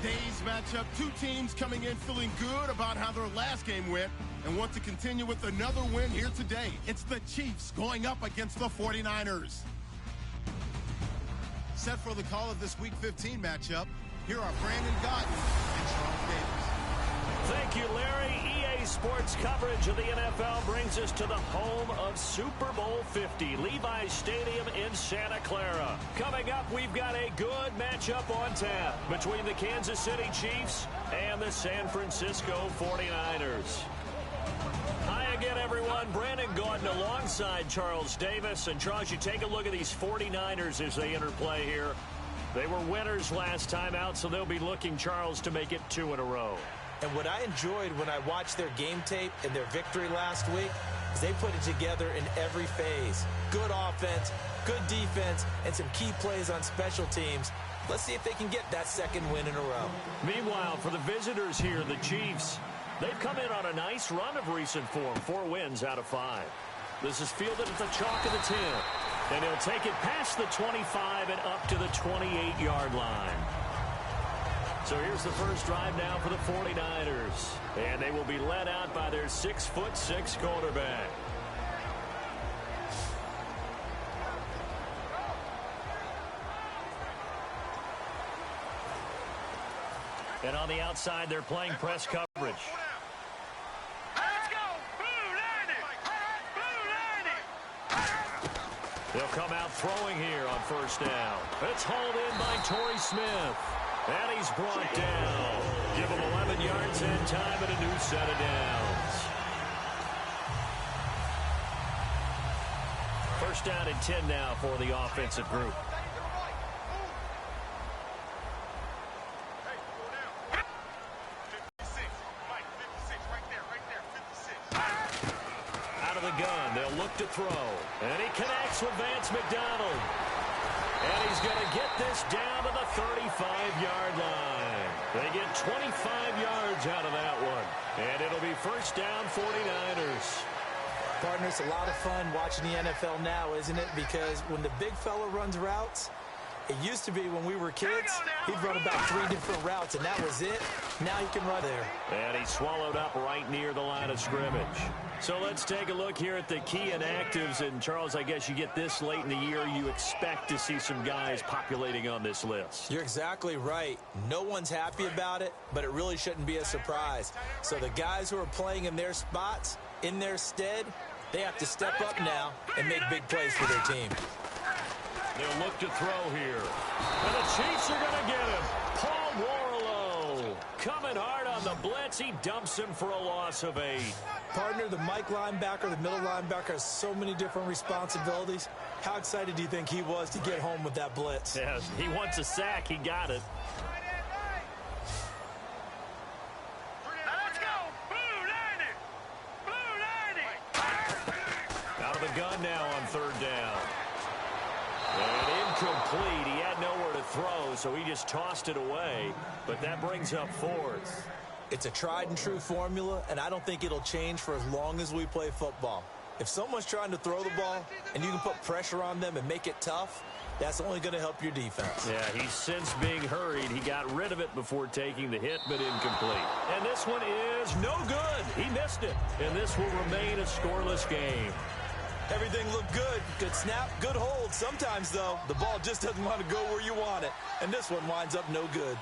Today's matchup, two teams coming in feeling good about how their last game went and want to continue with another win here today. It's the Chiefs going up against the 49ers. Set for the call of this Week 15 matchup, here are Brandon Gaudin and Charles Davis. Thank you, Larry. EA Sports coverage of the NFL brings us to the home of Super Bowl 50, Levi's Stadium in Santa Clara. Coming up, we've got a good matchup on tap between the Kansas City Chiefs and the San Francisco 49ers. Hi again, everyone. Brandon Gaudin alongside Charles Davis. And Charles, you take a look at these 49ers as they interplay here. They were winners last time out, so they'll be looking, Charles, to make it 2 in a row. And what I enjoyed when I watched their game tape and their victory last week is they put it together in every phase. Good offense, good defense, and some key plays on special teams. Let's see if they can get that second win in a row. Meanwhile, for the visitors here, the Chiefs, they've come in on a nice run of recent form, 4 wins out of 5. This is fielded at the chalk of the 10. And he'll take it past the 25 and up to the 28-yard line. So here's the first drive now for the 49ers. And they will be led out by their 6'6" quarterback. And on the outside, they're playing press coverage. They'll come out throwing here on first down. It's hauled in by Torrey Smith. And he's brought down. Give him 11 yards and time and a new set of downs. First down and 10 now for the offensive group. Out of the gun, they'll look to throw. And he connects with Vance McDonald. And he's going to get this down to the 35-yard line. They get 25 yards out of that one. And it'll be first down 49ers. Partner, it's a lot of fun watching the NFL now, isn't it? Because when the big fella runs routes, it used to be when we were kids, he'd run about 3 different routes, and that was it. Now he can run there. And he's swallowed up right near the line of scrimmage. So let's take a look here at the key inactives. And, Charles, I guess you get this late in the year, you expect to see some guys populating on this list. You're exactly right. No one's happy about it, but it really shouldn't be a surprise. So the guys who are playing in their spots, in their stead, they have to step up now and make big plays for their team. They'll look to throw here. And the Chiefs are going to get him. Paul Warlow coming hard on the blitz. He dumps him for a loss of 8. Partner, the Mike linebacker, the middle linebacker has so many different responsibilities. How excited do you think he was to get home with that blitz? Yeah, he wants a sack. He got it. Let's go. Blue 90. Out of the gun now on third down. And incomplete. He had nowhere to throw, so he just tossed it away. But that brings up 4th. It's a tried-and-true formula, and I don't think it'll change for as long as we play football. If someone's trying to throw the ball and you can put pressure on them and make it tough, that's only going to help your defense. Yeah, he's since being hurried. He got rid of it before taking the hit, but incomplete. And this one is no good. He missed it. And this will remain a scoreless game. Everything looked good. Good snap, good hold. Sometimes, though, the ball just doesn't want to go where you want it. And this one winds up no good.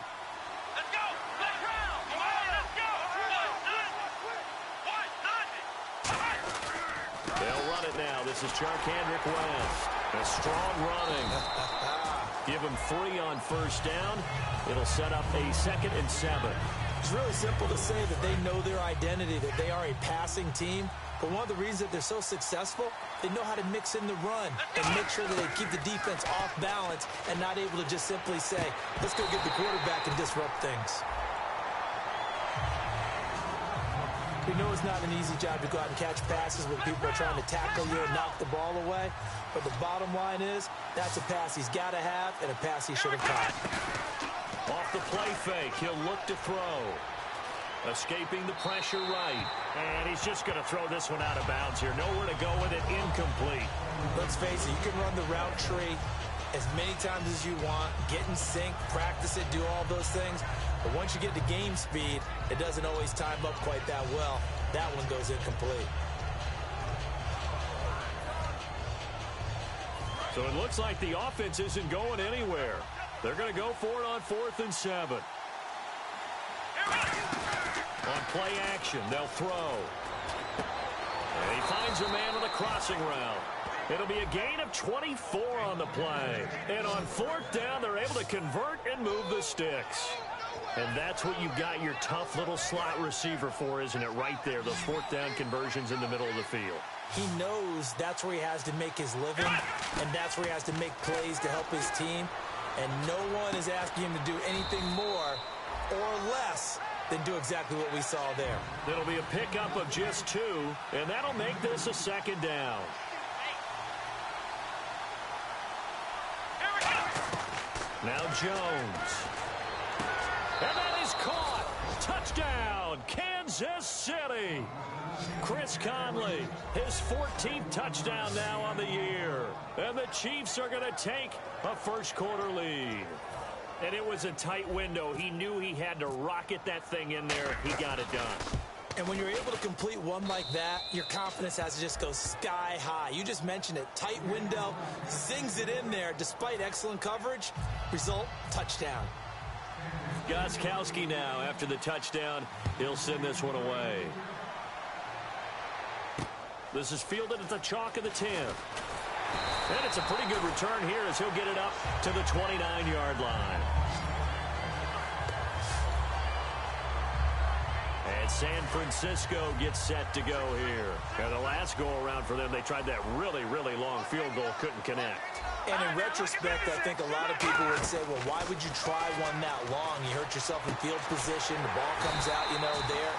Let's go. Let's round. Let's go. They'll run it now. This is Charcandrick West. A strong running. Give him 3 on first down. It'll set up a 2nd and 7. It's really simple to say that they know their identity, that they are a passing team. But one of the reasons that they're so successful, they know how to mix in the run and make sure that they keep the defense off balance and not able to just simply say, let's go get the quarterback and disrupt things. We know it's not an easy job to go out and catch passes when people are trying to tackle you and knock the ball away. But the bottom line is, that's a pass he's got to have and a pass he should have caught. Off the play fake, he'll look to throw. Escaping the pressure right. And he's just going to throw this one out of bounds here. Nowhere to go with it. Incomplete. Let's face it, you can run the route tree as many times as you want, get in sync, practice it, do all those things. But once you get to game speed, it doesn't always time up quite that well. That one goes incomplete. So it looks like the offense isn't going anywhere. They're going to go for it on 4th and 7. On play action, they'll throw. And he finds a man on the crossing route. It'll be a gain of 24 on the play. And on 4th down, they're able to convert and move the sticks. And that's what you've got your tough little slot receiver for, isn't it? Right there, those 4th down conversions in the middle of the field. He knows that's where he has to make his living, and that's where he has to make plays to help his team. And no one is asking him to do anything more or less than do exactly what we saw there. It'll be a pickup of just 2, and that'll make this a 2nd down. Now Jones. And that is caught. Touchdown, Kansas City. Chris Conley, his 14th touchdown now on the year. And the Chiefs are going to take a first-quarter lead. And it was a tight window. He knew he had to rocket that thing in there. He got it done. And when you're able to complete one like that, your confidence has to just go sky high. You just mentioned it. Tight window, zings it in there despite excellent coverage. Result, touchdown. Gostkowski now, after the touchdown, he'll send this one away. This is fielded at the chalk of the 10. And it's a pretty good return here as he'll get it up to the 29-yard line. And San Francisco gets set to go here. And the last go-around for them, they tried that really, really long field goal, couldn't connect. And in retrospect, I think a lot of people would say, well, why would you try one that long? You hurt yourself in field position. The ball comes out, there.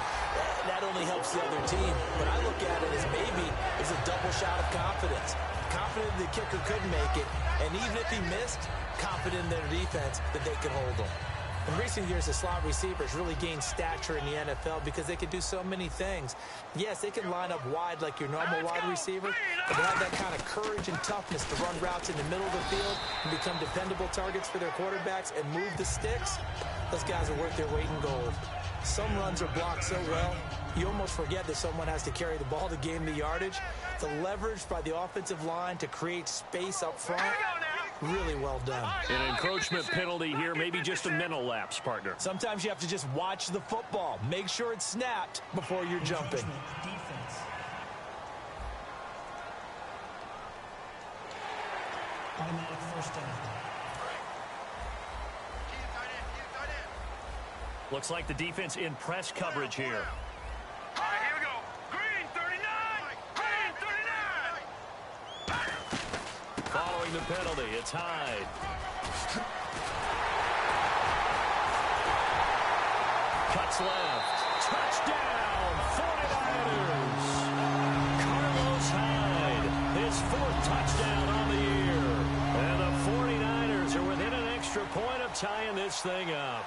That only helps the other team. But I look at it as maybe it's a double shot of confidence. Confident the kicker could make it. And even if he missed, confident in their defense that they could hold him. In recent years, the slot receivers really gained stature in the NFL because they can do so many things. Yes, they can line up wide like your normal wide receiver, but they have that kind of courage and toughness to run routes in the middle of the field and become dependable targets for their quarterbacks and move the sticks. Those guys are worth their weight in gold. Some runs are blocked so well, you almost forget that someone has to carry the ball to gain the yardage. The leverage by the offensive line to create space up front, really well done. An encroachment penalty here, maybe just a mental lapse, partner. Sometimes you have to just watch the football. Make sure it's snapped before you're jumping. Automatic first down. Looks like the defense in press coverage here. All right, here we go. Green 39. Green 39. Following the penalty, it's Hyde. Cuts left. Touchdown, 49ers. Carlos Hyde, his 4th touchdown on the year. And the 49ers are within an extra point of tying this thing up.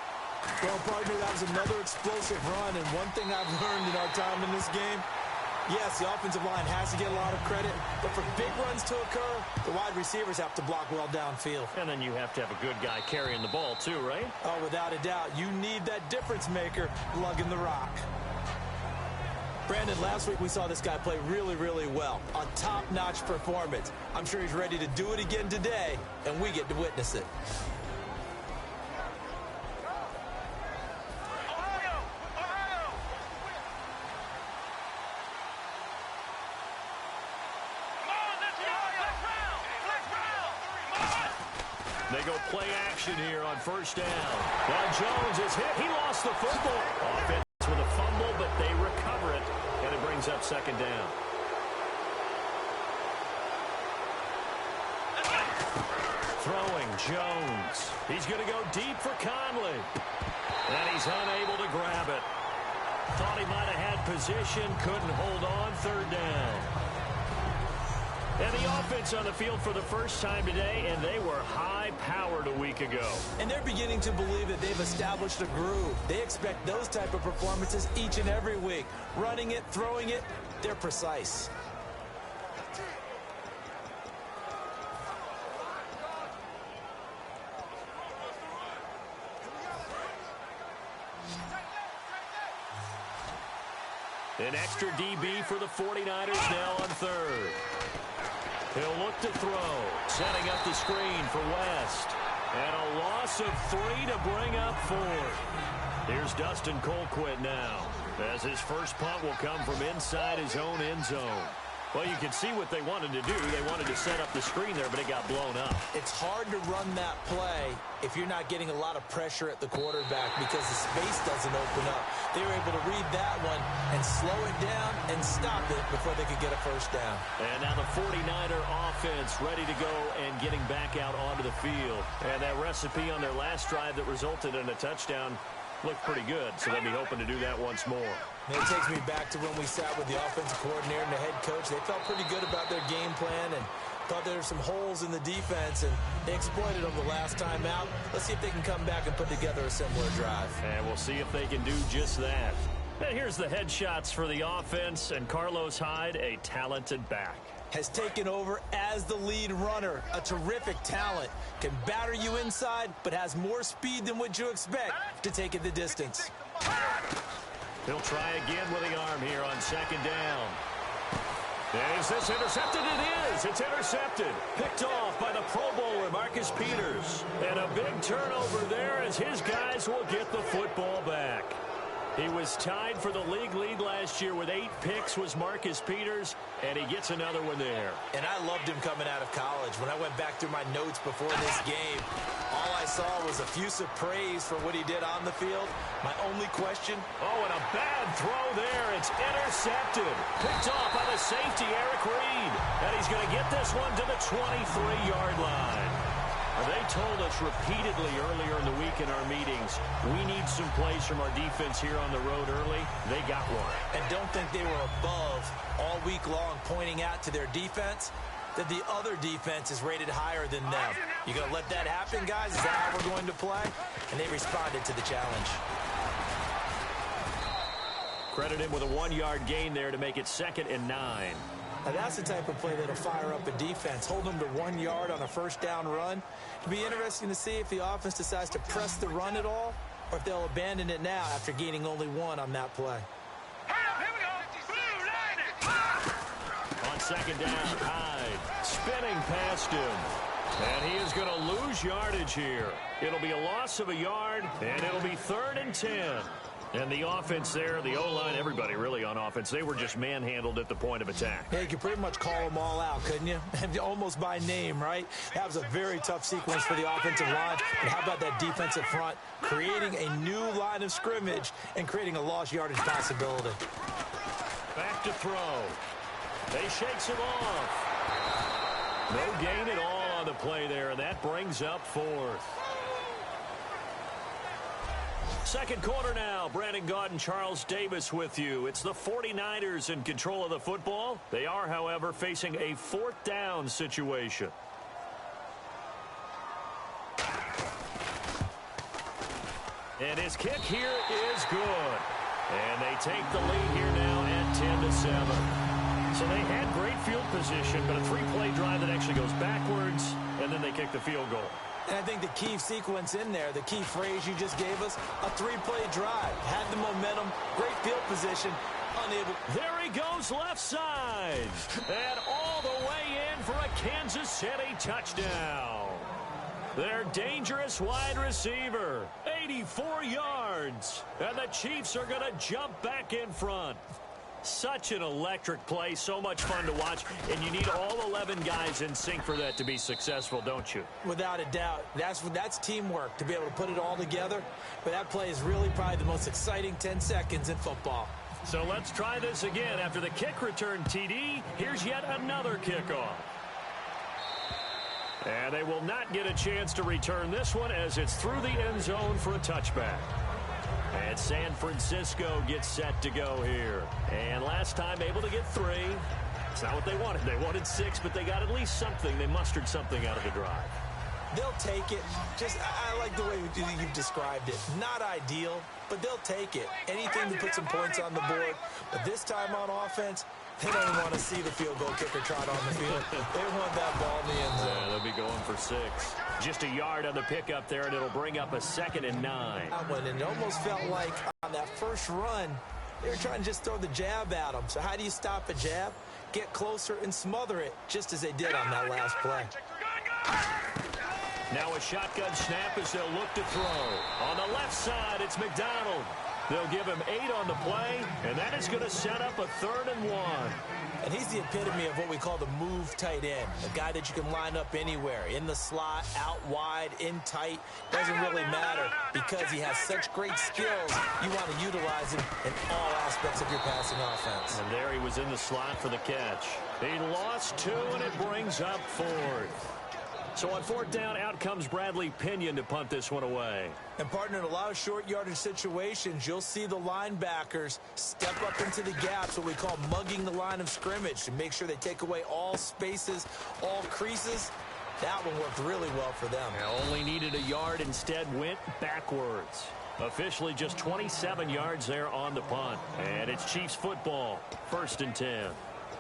Well, partner, that was another explosive run, and one thing I've learned in our time in this game, yes, the offensive line has to get a lot of credit, but for big runs to occur, the wide receivers have to block well downfield. And then you have to have a good guy carrying the ball too, right? Oh, without a doubt. You need that difference maker lugging the rock. Brandon, last week we saw this guy play really, really well. A top-notch performance. I'm sure he's ready to do it again today, and we get to witness it. They go play action here on first down. Now Jones is hit. He lost the football. Offense with a fumble, but they recover it, and it brings up 2nd down. Throwing Jones. He's going to go deep for Conley. And he's unable to grab it. Thought he might have had position, couldn't hold on, 3rd down. And the offense on the field for the first time today, and they were high-powered a week ago. And they're beginning to believe that they've established a groove. They expect those type of performances each and every week. Running it, throwing it, they're precise. An extra DB for the 49ers now on third. He'll look to throw. Setting up the screen for West. And a loss of 3 to bring up 4. Here's Dustin Colquitt now, as his first punt will come from inside his own end zone. Well, you can see what they wanted to do. They wanted to set up the screen there, but it got blown up. It's hard to run that play if you're not getting a lot of pressure at the quarterback because the space doesn't open up. They were able to read that one and slow it down and stop it before they could get a first down. And now the 49er offense ready to go and getting back out onto the field. And that recipe on their last drive that resulted in a touchdown looked pretty good, so they'll be hoping to do that once more. And it takes me back to when we sat with the offensive coordinator and the head coach. They felt pretty good about their game plan and thought there were some holes in the defense, and they exploited them the last time out. Let's see if they can come back and put together a similar drive. And we'll see if they can do just that. And here's the headshots for the offense, and Carlos Hyde, a talented back, has taken over as the lead runner. A terrific talent. Can batter you inside, but has more speed than what you expect to take it the distance. He'll try again with the arm here on second down. Is this intercepted? It is. It's intercepted. Picked off by the Pro Bowler, Marcus Peters. And a big turnover there as his guys will get the football back. He was tied for the league lead last year with 8 picks was Marcus Peters, and he gets another one there. And I loved him coming out of college. When I went back through my notes before this game, all I saw was effusive praise for what he did on the field. My only question... Oh, and a bad throw there. It's intercepted. Picked off by the safety, Eric Reed. And he's going to get this one to the 23-yard line. They told us repeatedly earlier in the week in our meetings, we need some plays from our defense here on the road early. They got one. And don't think they were above all week long pointing out to their defense that the other defense is rated higher than them. You going to let that happen, guys? Is that how we're going to play? And they responded to the challenge. Credit him with a 1-yard gain there to make it 2nd and 9. Now that's the type of play that'll fire up a defense. Hold them to 1 yard on a first down run. It'll be interesting to see if the offense decides to press the run at all or if they'll abandon it now after gaining only 1 on that play. Here we go. On second down, Hyde spinning past him. And he is going to lose yardage here. It'll be a loss of a yard, and it'll be 3rd and 10. And the offense there, the O-line, everybody really on offense, they were just manhandled at the point of attack. Yeah, you could pretty much call them all out, couldn't you? Almost by name, right? That was a very tough sequence for the offensive line. And how about that defensive front creating a new line of scrimmage and creating a lost yardage possibility? Back to throw. They shakes him off. No gain at all on the play there, and that brings up 4th. Second quarter now. Brandon Gaudin and Charles Davis with you. It's the 49ers in control of the football. They are, however, facing a 4th down situation. And his kick here is good. And they take the lead here now at 10-7. So they had great field position, but a 3-play drive that actually goes backwards, and then they kick the field goal. And I think the key sequence in there, the key phrase you just gave us, a 3-play drive. Had the momentum, great field position, unable. There he goes left side. And all the way in for a Kansas City touchdown. Their dangerous wide receiver, 84 yards. And the Chiefs are going to jump back in front. Such an electric play, so much fun to watch, and you need all 11 guys in sync for that to be successful, don't you? Without a doubt. That's teamwork, to be able to put it all together. But that play is really probably the most exciting 10 seconds in football. So let's try this again. After the kick return TD, here's yet another kickoff. And they will not get a chance to return this one as it's through the end zone for a touchback. And San Francisco gets set to go here. And last time able to get 3. It's not what they wanted. They wanted 6, but they got at least something. They mustered something out of the drive. They'll take it. I like the way you've described it. Not ideal, but they'll take it. Anything to put some points on the board. But this time on offense, they don't even want to see the field goal kicker trot on the field. They want that ball in the end zone. Yeah, they'll be going for 6. Just a yard on the pickup there, and it'll bring up a 2nd and 9. And it almost felt like on that first run, They were trying to just throw the jab at him. So how do you stop a jab? Get closer and smother it, just as they did on that last play. Now a shotgun snap as they'll look to throw. On the left side, it's McDonald. They'll give him 8 on the play, and that is going to set up a 3rd and 1. And he's the epitome of what we call the move tight end, a guy that you can line up anywhere, in the slot, out wide, in tight. Doesn't really matter because he has such great skills. You want to utilize him in all aspects of your passing offense. And there he was in the slot for the catch. He lost 2, and it brings up 4th. So on 4th down, out comes Bradley Pinion to punt this one away. And partner, in a lot of short yardage situations, you'll see the linebackers step up into the gaps, what we call mugging the line of scrimmage, to make sure they take away all spaces, all creases. That one worked really well for them. Only needed a yard, instead went backwards. Officially just 27 yards there on the punt. And it's Chiefs football, 1st and 10.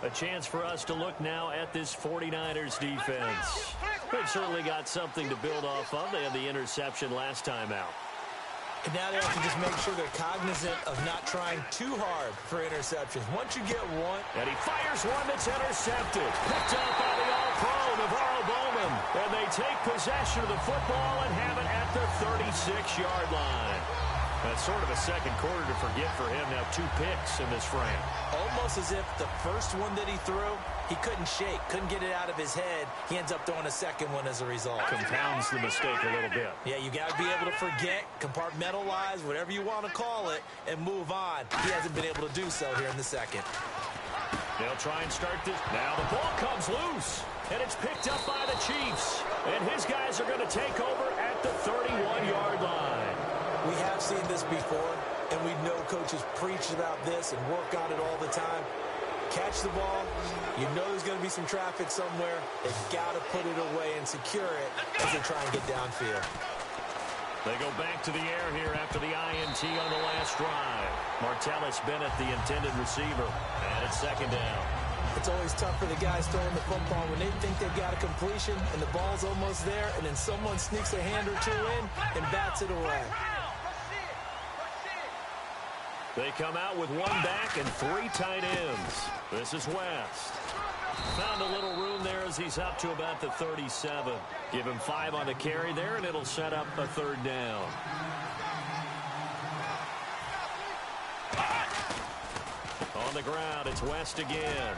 A chance for us to look now at this 49ers defense. They've certainly got something to build off of. They had the interception last time out. And now they have to just make sure they're cognizant of not trying too hard for interceptions. Once you get one. And he fires one that's intercepted. Picked up by the All-Pro, Navarro Bowman. And they take possession of the football and have it at the 36-yard line. That's sort of a second quarter to forget for him. Now 2 picks in this frame. Almost as if the first one that he threw, he couldn't shake, couldn't get it out of his head. He ends up throwing a second one as a result. Compounds the mistake a little bit. Yeah, you got to be able to forget, compartmentalize, whatever you want to call it, and move on. He hasn't been able to do so here in the second. They'll try and start this. Now the ball comes loose, and it's picked up by the Chiefs. And his guys are going to take over at the 31-yard line. We have seen this before, and we know coaches preach about this and work on it all the time. Catch the ball. You know there's going to be some traffic somewhere. They've got to put it away and secure it as they try and get downfield. They go back to the air here after the INT on the last drive. Martellus Bennett, the intended receiver, and it's 2nd down. It's always tough for the guys throwing the football when they think they've got a completion and the ball's almost there, and then someone sneaks a hand or 2 in and bats it away. They come out with 1 back and 3 tight ends. This is West. Found a little room there as he's up to about the 37. Give him 5 on the carry there, and it'll set up a 3rd down. On the ground, it's West again.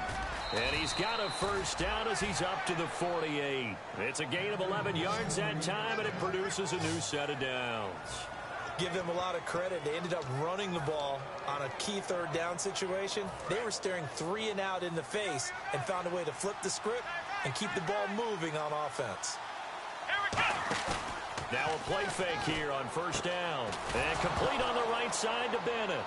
And he's got a 1st down as he's up to the 48. It's a gain of 11 yards that time, and it produces a new set of downs. Give them a lot of credit. They ended up running the ball on a key 3rd down situation. They were staring 3 and out in the face and found a way to flip the script and keep the ball moving on offense. Now a play fake here on 1st down. And complete on the right side to Bennett.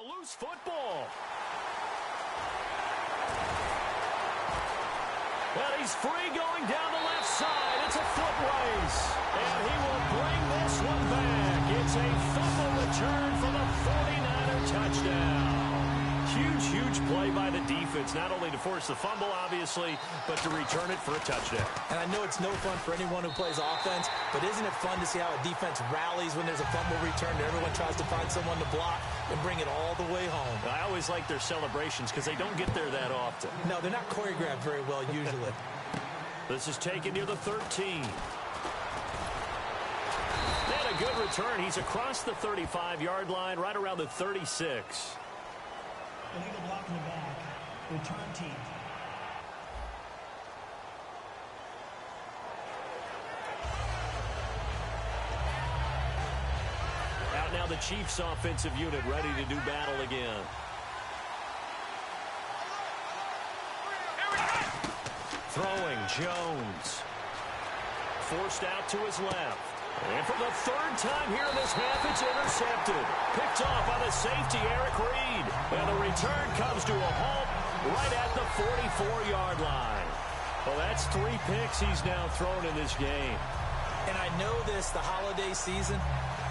loose football. And he's free going down the left side. It's a foot race. And he will bring this one back. It's a fumble return for the 49er touchdown. Huge play by the defense, not only to force the fumble, obviously, but to return it for a touchdown. And I know it's no fun for anyone who plays offense, but isn't it fun to see how a defense rallies when there's a fumble return and everyone tries to find someone to block and bring it all the way home? I always like their celebrations because they don't get there that often. No, they're not choreographed very well usually. This is taken near the 13. And a good return. He's across the 35-yard line, right around the 36. Illegal block in the back. Return team. Out now the Chiefs offensive unit ready to do battle again. Throwing Jones. Forced out to his left. And for the third time here in this half, it's intercepted. Picked off by the safety, Eric Reed. And the return comes to a halt right at the 44-yard line. Well, that's 3 picks he's now thrown in this game. And I know this, the holiday season,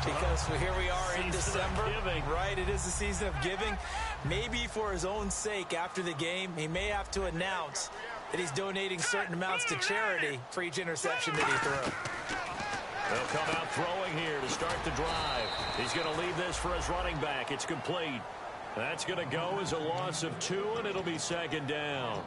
because here we are in December. Right, it is the season of giving. Maybe for his own sake after the game, he may have to announce that he's donating certain amounts to charity for each interception that he throws. They'll come out throwing here to start the drive. He's going to leave this for his running back. It's complete. That's going to go as a loss of 2, and it'll be second down.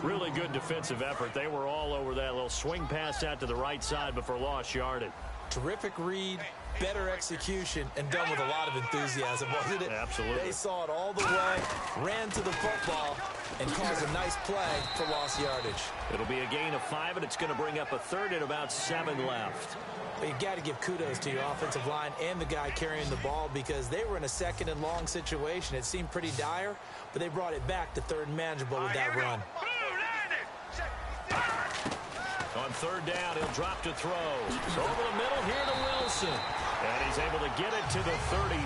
Really good defensive effort. They were all over that little swing pass out to the right side before lost yardage. Terrific read, better execution, and done with a lot of enthusiasm, wasn't it? Absolutely. They saw it all the way, ran to the football, and caused a nice play for lost yardage. It'll be a gain of 5, and it's going to bring up a third and about 7 left. But you got to give kudos to your offensive line and the guy carrying the ball because they were in a second and long situation. It seemed pretty dire, but they brought it back to third and manageable with that run. On third down, he'll drop to throw. Over the middle here to Wilson. And he's able to get it to the 33.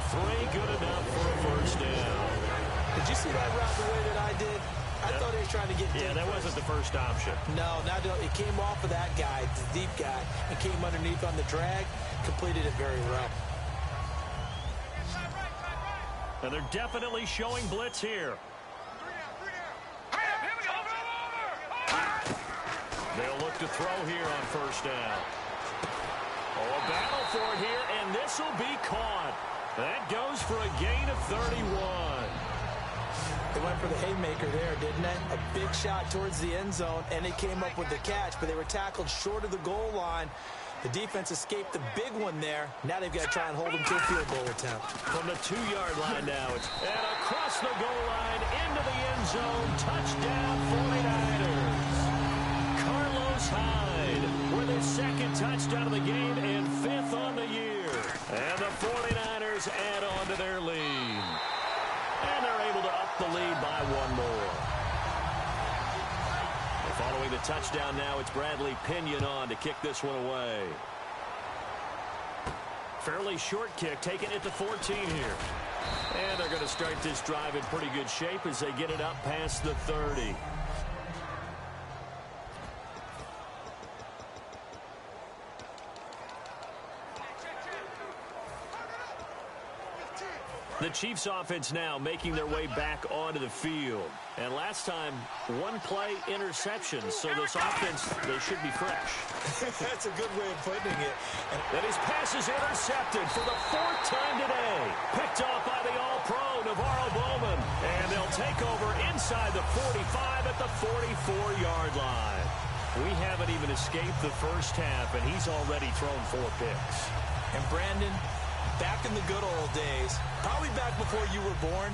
Good enough for a first down. Did you see that route the way that I did? I thought he was trying to get deep. Yeah, that wasn't the first option. No, it came off of that guy, the deep guy, and came underneath on the drag, completed it very well. And they're definitely showing blitz here. They'll look to throw here on first down. Oh, a battle for it here, and this will be caught. That goes for a gain of 31. They went for the haymaker there, didn't they? A big shot towards the end zone, and they came up with the catch, but they were tackled short of the goal line. The defense escaped the big one there. Now they've got to try and hold them to a field goal attempt. From the 2-yard line now. And across the goal line, into the end zone. Touchdown, 49ers. Carlos Hyde with his second touchdown of the game and 5th on the year. And the 49ers add on to their lead. And they're able to up the lead by 1 more. And following the touchdown now, it's Bradley Pinion on to kick this one away. Fairly short kick, taking it to 14 here. And they're going to start this drive in pretty good shape as they get it up past the 30. The Chiefs offense now making their way back onto the field. And last time, 1 play interception. So this offense, they should be fresh. That's a good way of putting it. And his pass is intercepted for the 4th time today. Picked off by the All-Pro, Navarro Bowman. And they'll take over inside the 45 at the 44-yard line. We haven't even escaped the first half, and he's already thrown 4 picks. And Brandon, back in the good old days, probably back before you were born,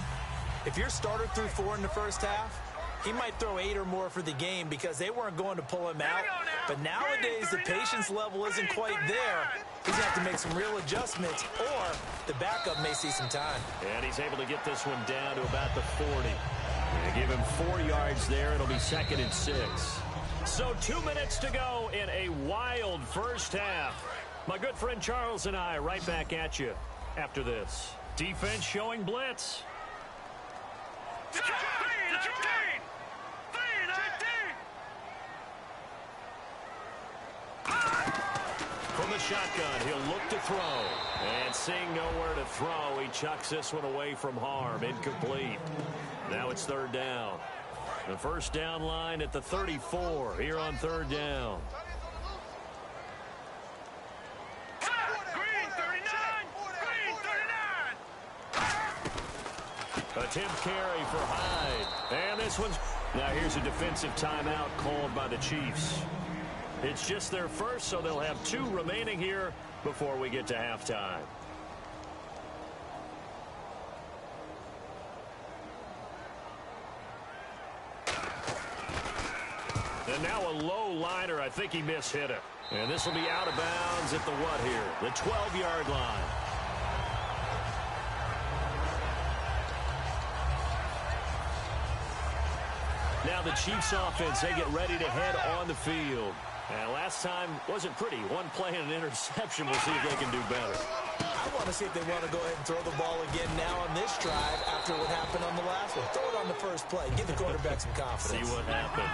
if your starter threw 4 in the first half, he might throw 8 or more for the game because they weren't going to pull him out. But nowadays, the patience level isn't quite there. He's going to have to make some real adjustments, or the backup may see some time. And he's able to get this one down to about the 40. They give him 4 yards there. It'll be 2nd and 6. So 2 minutes to go in a wild first half. My good friend Charles and I right back at you after this. Defense showing blitz. From the shotgun, he'll look to throw. And seeing nowhere to throw, he chucks this one away from harm. Incomplete. Now it's third down. The first down line at the 34 here on third down. Green 39! Green 39! Attempt carry for Hyde. And this one's... Now here's a defensive timeout called by the Chiefs. It's just their first, so they'll have 2 remaining here before we get to halftime. And now a low liner. I think he mishit it. And this will be out of bounds at the what here? The 12-yard line. Now the Chiefs offense, they get ready to head on the field. And last time wasn't pretty. One play and an interception. We'll see if they can do better. I want to see if they want to go ahead and throw the ball again now on this drive after what happened on the last one. Throw it on the first play. Give the quarterback some confidence. See what happens.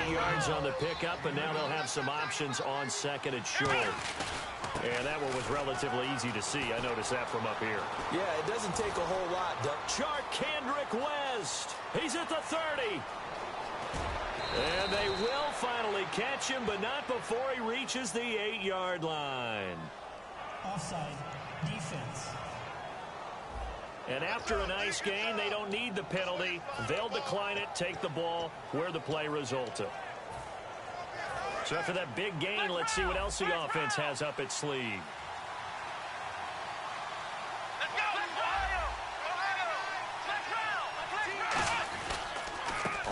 8 yards on the pickup, and now they'll have some options on second and short. And that one was relatively easy to see. I noticed that from up here. Yeah, it doesn't take a whole lot. Charkandrick West. He's at the 30. And they will finally catch him, but not before he reaches the 8-yard line. Offside. Defense. And after a nice gain, they don't need the penalty. They'll decline it, take the ball where the play resulted. So after that big gain, let's see what else the offense has up its sleeve. Let's go! Ohio! Ohio! Let's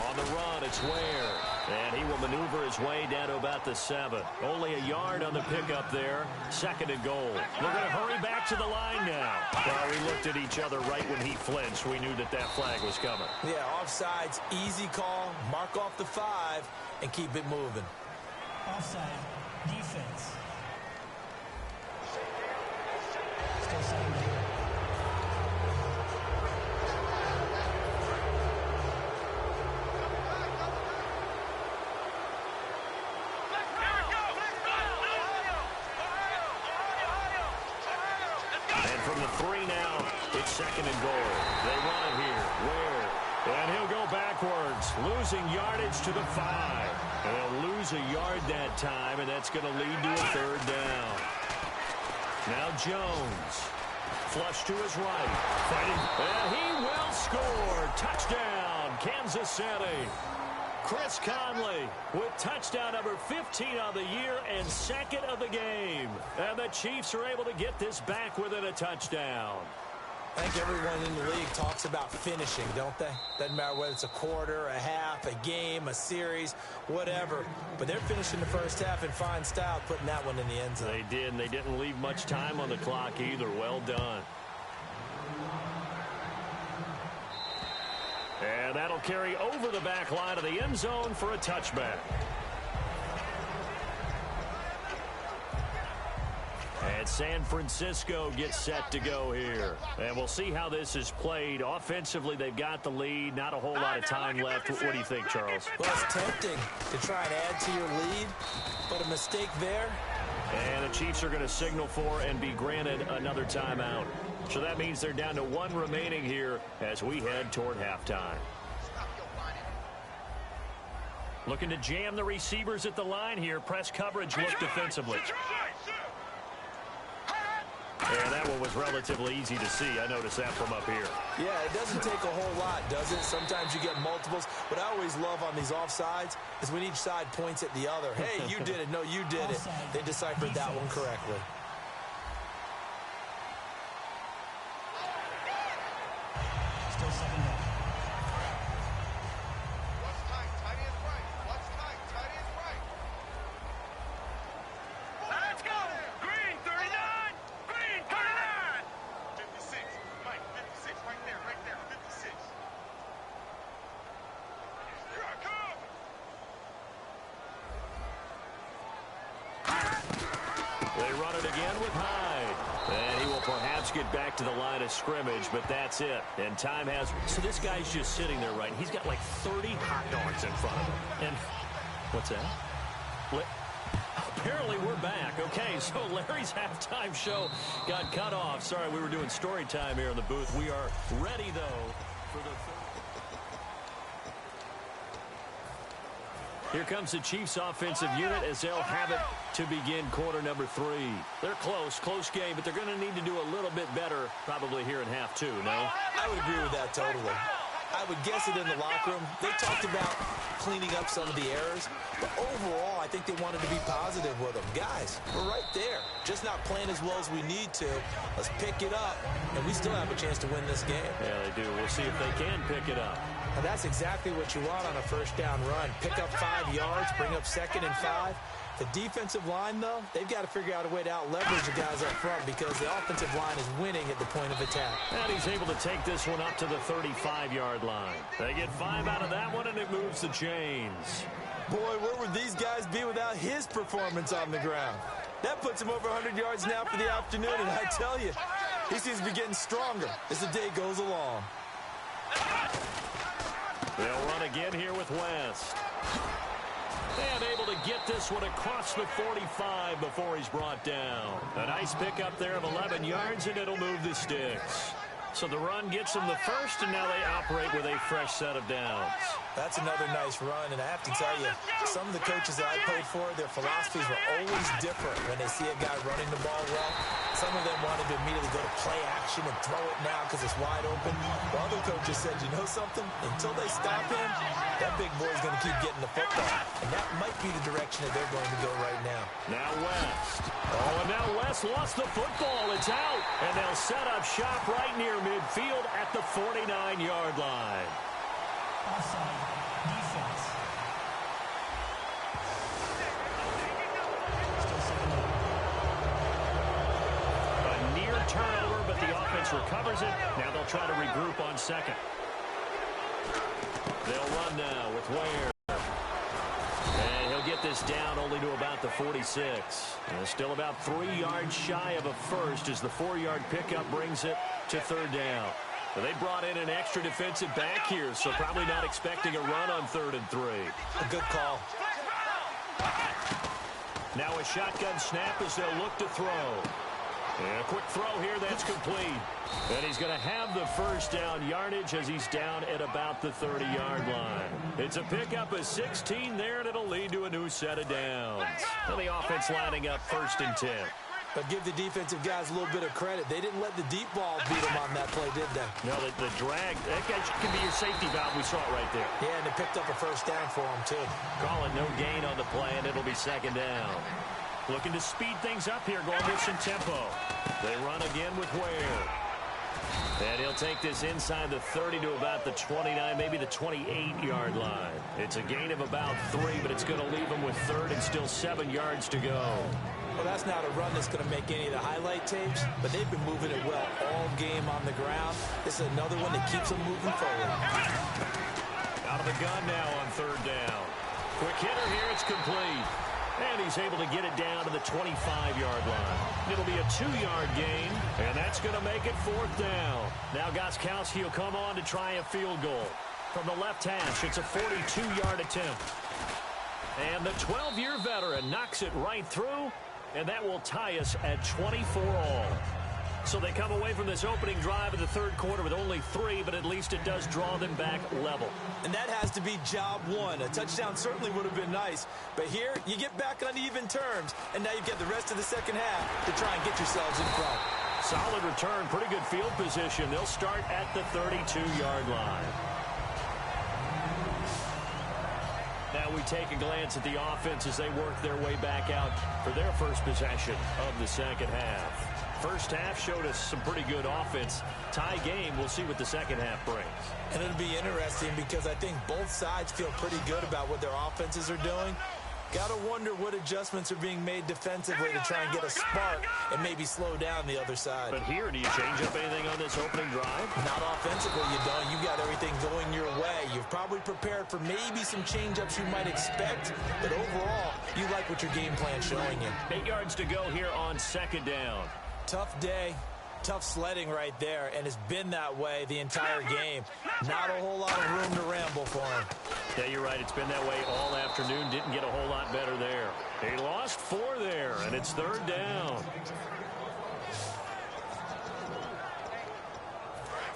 On the run, it's Ware. And he will maneuver his way down to about the 7. Only a yard on the pickup there. Second and goal. We're going to hurry back to the line now. Well, we looked at each other right when he flinched. We knew that that flag was coming. Yeah, offsides, easy call. Mark off the 5 and keep it moving. Offside. Defense. Still second down. From the 3 now, it's second and goal. They run it here. Ware. And he'll go backwards, losing yardage to the 5. And they'll lose a yard that time, and that's going to lead to a third down. Now Jones. Flush to his right. Fighting. And he will score. Touchdown, Kansas City. Chris Conley with touchdown number 15 on the year and second of the game. And the Chiefs are able to get this back within a touchdown. I think everyone in the league talks about finishing, don't they? Doesn't matter whether it's a quarter, a half, a game, a series, whatever. But they're finishing the first half in fine style, putting that one in the end zone. They did, and they didn't leave much time on the clock either. Well done. And that'll carry over the back line of the end zone for a touchback. And San Francisco gets set to go here. And we'll see how this is played. Offensively, they've got the lead. Not a whole lot of time left. What do you think, Charles? Well, it's tempting to try and add to your lead, but a mistake there. And the Chiefs are going to signal for and be granted another timeout. So that means they're down to 1 remaining here as we head toward halftime. Looking to jam the receivers at the line here. Press coverage look defensively. And that one was relatively easy to see. I noticed that from up here. Yeah, it doesn't take a whole lot, does it? Sometimes you get multiples. What I always love on these offsides is when each side points at the other. Hey, you did it. No, you did it. They deciphered that one correctly. Still second down. What's tight? Tight is right. What's tight? Tight is right. Let's go! Green 39! Green 39! 56. Mike, 56. Right there. 56. Here I come! They run it again with Hyde. And he will perhaps get back to the line of scrimmage, but that's it. And time has... So this guy's just sitting there, right? He's got like 30 hot dogs in front of him. And what's that? Apparently we're back. Okay, so Larry's halftime show got cut off. Sorry, we were doing story time here in the booth. We are ready, though, for the third. Here comes the Chiefs offensive unit as they'll have it to begin quarter number 3. They're close game, but they're going to need to do a little bit better probably here in half 2, no? I would agree with that totally. I would guess it in the locker room. They talked about cleaning up some of the errors, but overall, I think they wanted to be positive with them. Guys, we're right there. Just not playing as well as we need to. Let's pick it up, and we still have a chance to win this game. Yeah, they do. We'll see if they can pick it up. And that's exactly what you want on a first down run. Pick up 5 yards, bring up 2nd and 5. The defensive line, though, they've got to figure out a way to out-leverage the guys up front because the offensive line is winning at the point of attack. And he's able to take this one up to the 35-yard line. They get 5 out of that one, and it moves the chains. Boy, where would these guys be without his performance on the ground? That puts him over 100 yards now for the afternoon, and I tell you, he seems to be getting stronger as the day goes along. They'll run again here with West. And able to get this one across the 45 before he's brought down. A nice pickup there of 11 yards, and it'll move the sticks. So the run gets them the first, and now they operate with a fresh set of downs. That's another nice run, and I have to tell you, some of the coaches that I played for, their philosophies were always different when they see a guy running the ball well. Some of them wanted to immediately go to play action and throw it now because it's wide open. While other coaches said, you know something? Until they stop him, that big boy's going to keep getting the football. And that might be the direction that they're going to go right now. Now West. Oh, and now West lost the football. It's out. And they'll set up shop right near midfield at the 49-yard line. Offside. Defense. Still 7-0. A near turnover, but the offense recovers it. Now they'll try to regroup on 2nd. They'll run now with Ware. And he'll get this down only to about the 46. And still about 3 yards shy of a first as the 4-yard pickup brings it to 3rd down. But they brought in an extra defensive back here, so probably not expecting a run on 3rd and 3. A good call. Now a shotgun snap as they'll look to throw. And a quick throw here, that's complete. And he's going to have the first down yardage as he's down at about the 30-yard line. It's a pickup of 16 there, and it'll lead to a new set of downs. And the offense lining up 1st and 10. But give the defensive guys a little bit of credit. They didn't let the deep ball beat them on that play, did they? No, the drag, that guy can be your safety valve. We saw it right there. Yeah, and they picked up a first down for him, too. Call it no gain on the play, and it'll be 2nd down. Looking to speed things up here, going with some tempo. They run again with Ware. And he'll take this inside the 30 to about the 29, maybe the 28-yard line. It's a gain of about 3, but it's going to leave him with 3rd and still 7 yards to go. Well, that's not a run that's going to make any of the highlight tapes, but they've been moving it well all game on the ground. This is another one that keeps them moving forward. Out of the gun now on 3rd down. Quick hitter here, it's complete. And he's able to get it down to the 25-yard line. It'll be a 2-yard gain, and that's going to make it 4th down. Now Gostkowski will come on to try a field goal. From the left hash, it's a 42-yard attempt. And the 12-year veteran knocks it right through, and that will tie us at 24-all. So they come away from this opening drive of the 3rd quarter with only 3, but at least it does draw them back level. And that has to be job 1. A touchdown certainly would have been nice, but here you get back on even terms, and now you've got the rest of the second half to try and get yourselves in front. Solid return, pretty good field position. They'll start at the 32-yard line. Now we take a glance at the offense as they work their way back out for their first possession of the second half. First half showed us some pretty good offense. Tie game, we'll see what the second half brings. And it'll be interesting because I think both sides feel pretty good about what their offenses are doing. Got to wonder what adjustments are being made defensively to try and get a spark and maybe slow down the other side. But here, do you change up anything on this opening drive? Not offensively, you don't. You got everything going your way. You've probably prepared for maybe some change-ups you might expect, but overall, you like what your game plan's showing you. 8 yards to go here on 2nd down. Tough day. Tough sledding right there, and it's been that way the entire game. Not a whole lot of room to ramble for him. Yeah, you're right. It's been that way all afternoon. Didn't get a whole lot better there. He lost 4 there, and it's 3rd down.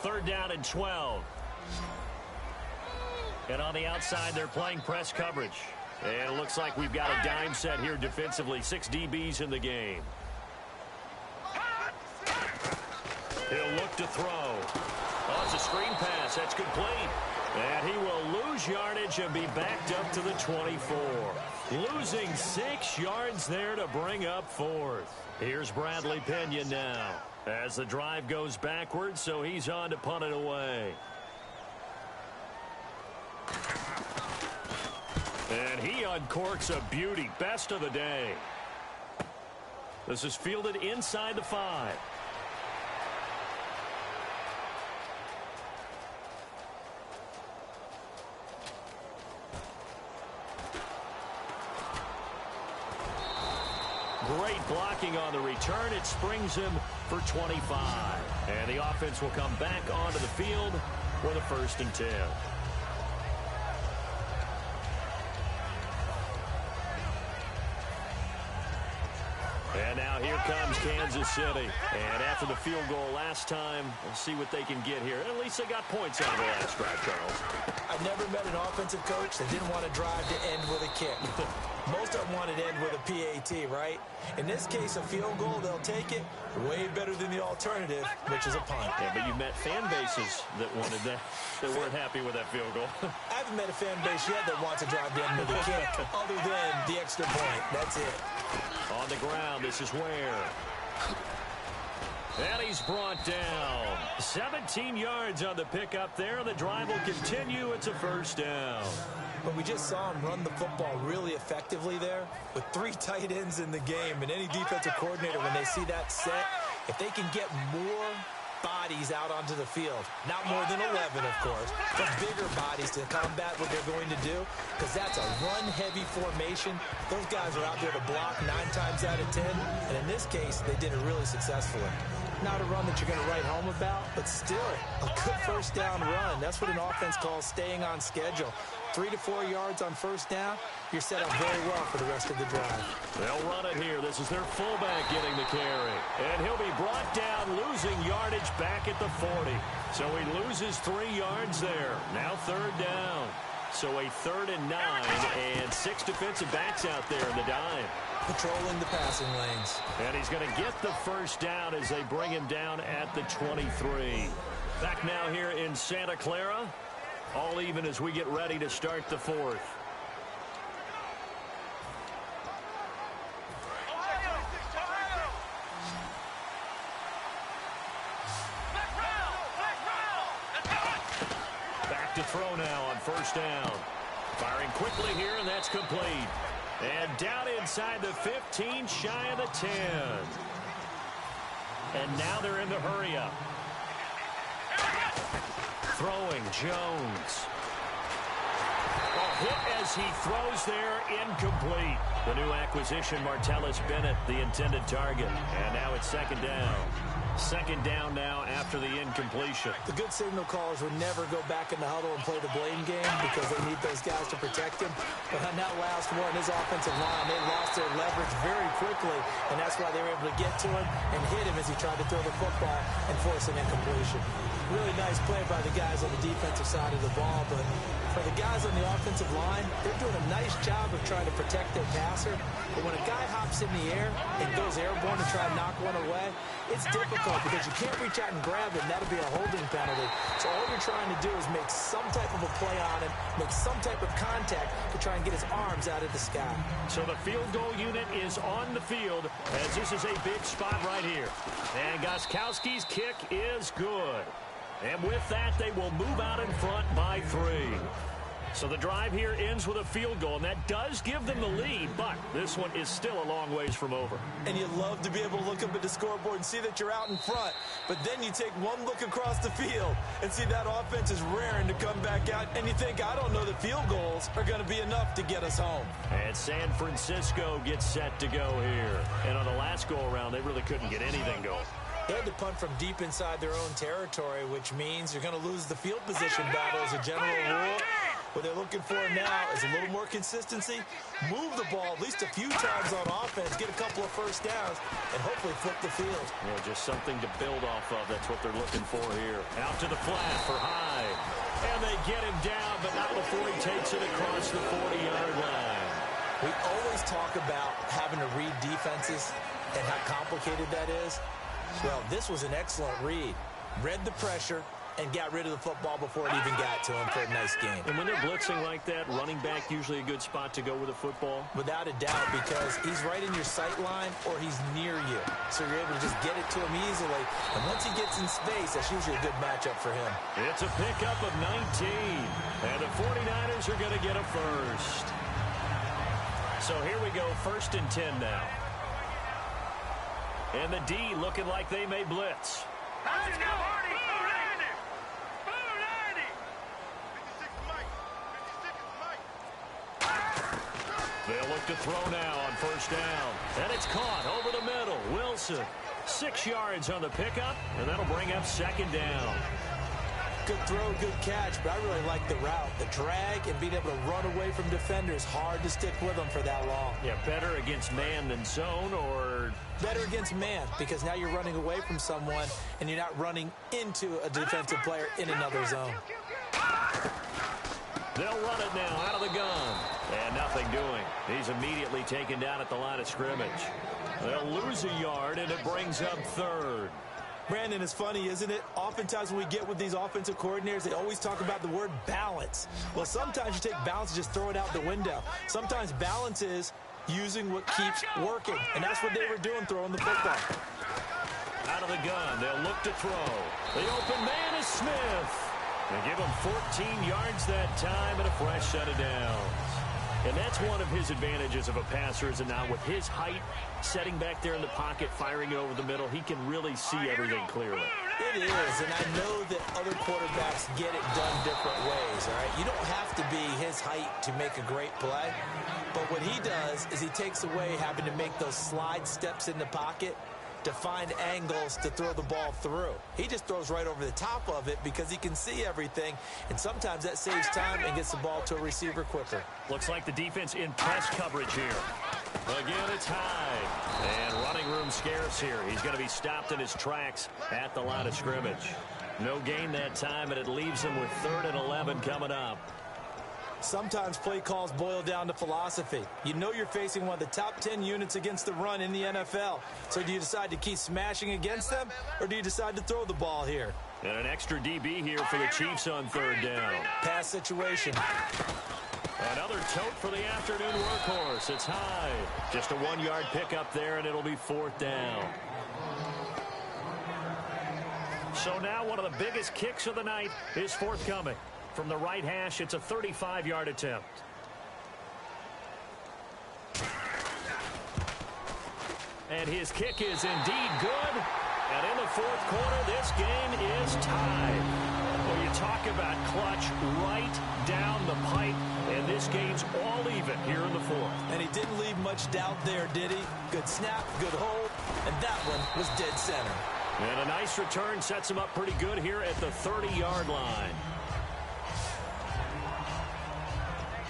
3rd down and 12. And on the outside, they're playing press coverage. And it looks like we've got a dime set here defensively. 6 DBs in the game. He'll look to throw. Oh, it's a screen pass. That's complete. And he will lose yardage and be backed up to the 24. Losing 6 yards there to bring up 4th. Here's Bradley Pena now as the drive goes backwards, so he's on to punt it away. And he uncorks a beauty. Best of the day. This is fielded inside the 5. Great blocking on the return. It springs him for 25. And the offense will come back onto the field for the 1st and 10. And now here comes Kansas City. And after the field goal last time, we'll see what they can get here. At least they got points on the last drive, Charles. I've never met an offensive coach that didn't want to drive to end with a kick. Most of them wanted to end with a PAT, right? In this case, a field goal, they'll take it. Way better than the alternative, which is a punt. Yeah, but you've met fan bases that wanted that, that weren't happy with that field goal. I haven't met a fan base yet that wants to drive to end with a kick, other than the extra point. That's it. On the ground, this is Ware. And he's brought down. 17 yards on the pickup there. The drive will continue. It's a 1st down. But we just saw him run the football really effectively there with 3 tight ends in the game. And any defensive coordinator, when they see that set, if they can get more bodies out onto the field, not more than 11, of course, but bigger bodies to combat what they're going to do, because that's a run-heavy formation. Those guys are out there to block 9 times out of 10, and in this case, they did it really successfully. Not a run that you're going to write home about, but still a good 1st down run. That's what an offense calls staying on schedule. 3 to 4 yards on 1st down, you're set up very well for the rest of the drive. They'll run it here. This is their fullback getting the carry. And he'll be brought down, losing yardage back at the 40. So he loses 3 yards there. Now 3rd down. So a 3rd and 9, and 6 defensive backs out there in the dime. Patrolling the passing lanes. And he's going to get the 1st down as they bring him down at the 23. Back now here in Santa Clara. All even as we get ready to start the 4th. Back to throw now on 1st down. Firing quickly here, and that's complete. And down inside the 15, shy of the 10. And now they're in the hurry up. Throwing Jones. Hit as he throws there, incomplete. The new acquisition, Martellus Bennett, the intended target. And now it's 2nd down. 2nd down now after the incompletion. The good signal callers would never go back in the huddle and play the blame game because they need those guys to protect him. But on that last one, his offensive line, they lost their leverage very quickly, and that's why they were able to get to him and hit him as he tried to throw the football and force an incompletion. Really nice play by the guys on the defensive side of the ball, but for the guys on the offensive line, they're doing a nice job of trying to protect their passer. But when a guy hops in the air and goes airborne to try and knock one away, it's difficult because you can't reach out and grab it, and that'll be a holding penalty. So all you're trying to do is make some type of a play on him, make some type of contact to try and get his arms out of the sky. So the field goal unit is on the field as this is a big spot right here. And Gostkowski's kick is good. And with that, they will move out in front by 3. So the drive here ends with a field goal, and that does give them the lead, but this one is still a long ways from over. And you love to be able to look up at the scoreboard and see that you're out in front, but then you take one look across the field and see that offense is raring to come back out, and you think, I don't know that field goals are going to be enough to get us home. And San Francisco gets set to go here. And on the last go-around, they really couldn't get anything going. They had to punt from deep inside their own territory, which means you're going to lose the field position battle as a general rule. What they're looking for now is a little more consistency, move the ball at least a few times on offense, get a couple of first downs, and hopefully flip the field. Yeah, just something to build off of. That's what they're looking for here. Out to the flat for Hyde. And they get him down, but not before he takes it across the 40-yard line. We always talk about having to read defenses and how complicated that is. Well, this was an excellent read. Read the pressure and got rid of the football before it even got to him for a nice game. And when they're blitzing like that, running back usually a good spot to go with the football? Without a doubt, because he's right in your sight line or he's near you. So you're able to just get it to him easily. And once he gets in space, that's usually a good matchup for him. It's a pickup of 19. And the 49ers are going to get a first. So here we go, 1st and 10 now. And the D looking like they may blitz. Let's go, Hardy! They'll look to throw now on 1st down. And it's caught over the middle. Wilson, 6 yards on the pickup, and that'll bring up 2nd down. Good throw, good catch, but I really like the route. The drag and being able to run away from defenders, hard to stick with them for that long. Yeah, better against man than zone, or... Better against man, because now you're running away from someone and you're not running into a defensive player in another zone. They'll run it now out of the gun. And nothing doing. He's immediately taken down at the line of scrimmage. They'll lose a yard, and it brings up 3rd. Brandon, it's funny, isn't it? Oftentimes when we get with these offensive coordinators, they always talk about the word balance. Well, sometimes you take balance and just throw it out the window. Sometimes balance is using what keeps working. And that's what they were doing, throwing the football. Out of the gun, they'll look to throw. The open man is Smith. They give him 14 yards that time and a fresh set of downs. And that's one of his advantages of a passer, is now with his height, setting back there in the pocket, firing it over the middle, he can really see everything clearly. It is, and I know that other quarterbacks get it done different ways, all right? You don't have to be his height to make a great play, but what he does is he takes away having to make those slide steps in the pocket to find angles to throw the ball through. He just throws right over the top of it because he can see everything, and sometimes that saves time and gets the ball to a receiver quicker. Looks like the defense in press coverage here. Again, it's Hyde. And running room scarce here. He's going to be stopped in his tracks at the line of scrimmage. No gain that time, and it leaves him with 3rd and 11 coming up. Sometimes play calls boil down to philosophy. You know you're facing one of the top 10 units against the run in the NFL. So do you decide to keep smashing against them, or do you decide to throw the ball here? And an extra DB here for the Chiefs on 3rd down. Pass situation. Another tote for the afternoon workhorse. It's Hyde. Just a 1-yard pickup there, and it'll be 4th down. So now one of the biggest kicks of the night is forthcoming. From the right hash, it's a 35-yard attempt. And his kick is indeed good. And in the 4th quarter, this game is tied. Well, you talk about clutch right down the pipe, and this game's all even here in the 4th. And he didn't leave much doubt there, did he? Good snap, good hold, and that one was dead center. And a nice return sets him up pretty good here at the 30-yard line.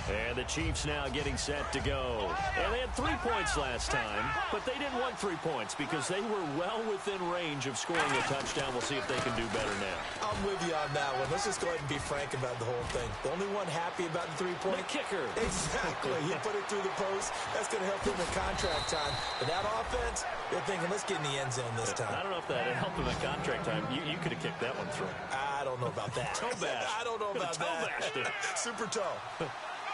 And the Chiefs now getting set to go. And they had 3 points last time, but they didn't want 3 points because they were well within range of scoring a touchdown. We'll see if they can do better now. I'm with you on that one. Let's just go ahead and be frank about the whole thing. The only one happy about the 3-point? The kicker. Exactly. He put it through the post. That's going to help him with contract time. But that offense, they're thinking, let's get in the end zone this time. I don't know if that helped him at contract time. You could have kicked that one through. I don't know about that. Toe bash. I don't know about toe that. Bashed it. Super toe.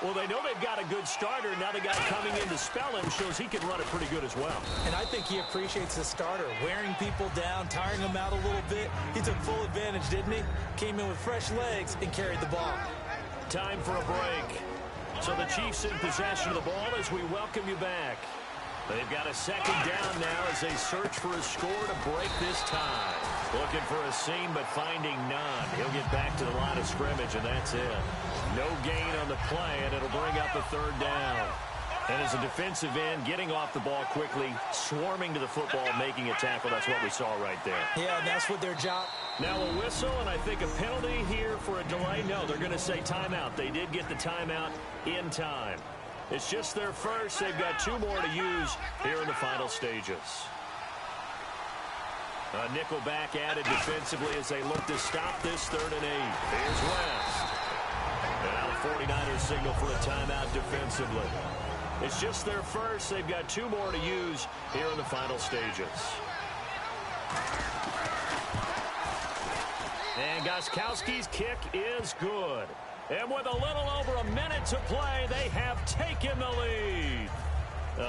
Well, they know they've got a good starter. Now the guy coming in to spell him shows he can run it pretty good as well. And I think he appreciates the starter, wearing people down, tiring them out a little bit. He took full advantage, didn't he? Came in with fresh legs and carried the ball. Time for a break. So the Chiefs in possession of the ball as we welcome you back. They've got a 2nd down now as they search for a score to break this tie. Looking for a seam, but finding none. He'll get back to the line of scrimmage, and that's it. No gain on the play, and it'll bring up a 3rd down. And as a defensive end, getting off the ball quickly, swarming to the football, making a tackle, that's what we saw right there. Yeah, and that's what their job. Now a whistle, and I think a penalty here for a delay. No, they're going to say timeout. They did get the timeout in time. It's just their first. They've got 2 more to use here in the final stages. A nickel back added defensively as they look to stop this 3rd and 8. Here's West. And now the 49ers signal for a timeout defensively. It's just their first. They've got 2 more to use here in the final stages. And Gostkowski's kick is good. And with a little over a minute to play, they have taken the lead.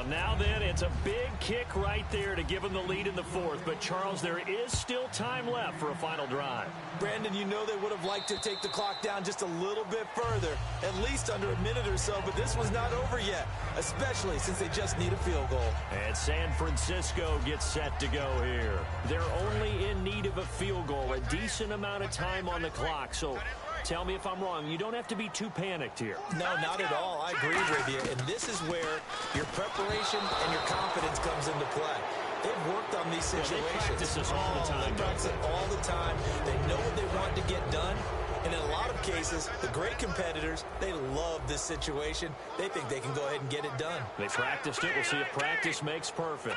Now then, it's a big kick right there to give them the lead in the 4th. But, Charles, there is still time left for a final drive. Brandon, you know they would have liked to take the clock down just a little bit further, at least under a minute or so. But this was not over yet, especially since they just need a field goal. And San Francisco gets set to go here. They're only in need of a field goal, a decent amount of time on the clock. So tell me if I'm wrong. You don't have to be too panicked here. No, not at all. I agree with you. And this is where your preparation and your confidence comes into play. They've worked on these situations. They practice this all the time. They practice it all the time. They know what they want to get done. And in a lot of cases, the great competitors, they love this situation. They think they can go ahead and get it done. They practiced it. We'll see if practice makes perfect.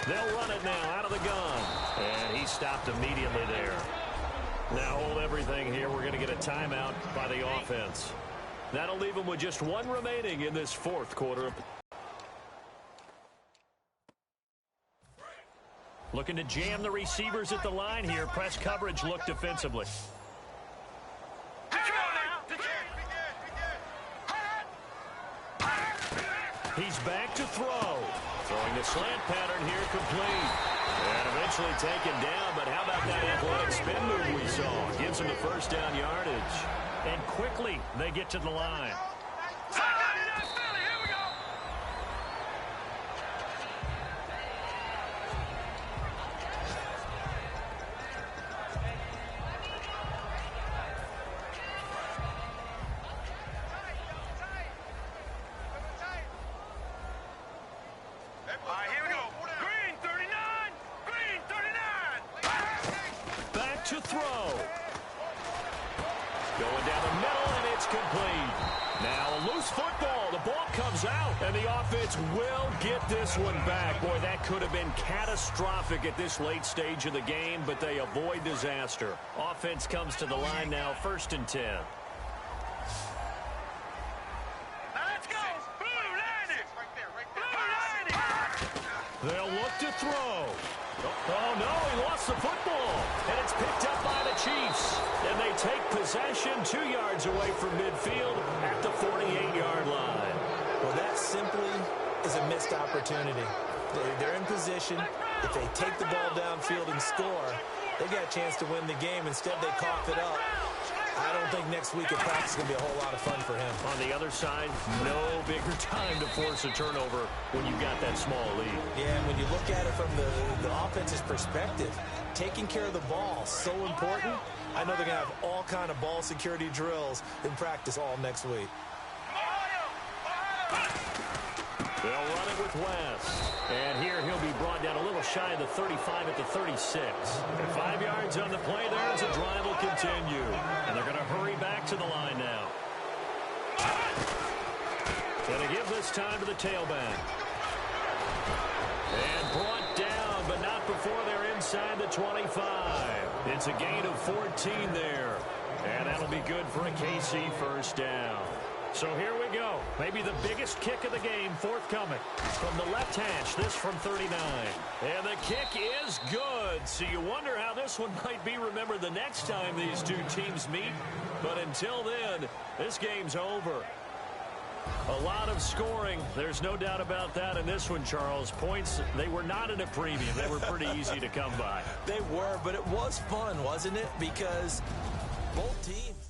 They'll run it now out of the gun. And he stopped immediately there. Now hold everything here. We're going to get a timeout by the offense. That'll leave them with just 1 remaining in this 4th quarter. Looking to jam the receivers at the line here. Press coverage look defensively. He's back to throw. Throwing the slant pattern here complete. And eventually taken down, but how about that athletic spin move we saw? Gives him the 1st down yardage. And quickly they get to the line. To throw. Going down the middle, and it's complete. Now a loose football. The ball comes out, and the offense will get this one back. Boy, that could have been catastrophic at this late stage of the game, but they avoid disaster. Offense comes to the line now, 1st and 10. Let's go. Blue Lightning. Blue Lightning. They'll look to throw. Oh, no, he lost the football. And it's picked up by the Chiefs. And they take possession 2 yards away from midfield at the 48-yard line. Well, that simply is a missed opportunity. They're in position. If they take the ball downfield and score, they got a chance to win the game. Instead, they cough it up. I don't think next week at practice is going to be a whole lot of fun for him. On the other side, no bigger time to force a turnover when you've got that small lead. Yeah, and when you look at it from the offense's perspective, taking care of the ball, so important. I know they're going to have all kind of ball security drills in practice all next week. They'll run it with West. And here he'll be brought down a little shy of the 35 at the 36. And 5 yards on the play there as the drive will continue. And they're going to hurry back to the line now. Going to give this time to the tailback. And brought down, but not before they're inside the 25. It's a gain of 14 there. And that'll be good for a KC 1st down. So here we go. Maybe the biggest kick of the game forthcoming. From the left hash, this from 39. And the kick is good. So you wonder how this one might be remembered the next time these 2 teams meet. But until then, this game's over. A lot of scoring. There's no doubt about that in this one, Charles. Points, they were not in a premium. They were pretty easy to come by. They were, but it was fun, wasn't it? Because both teams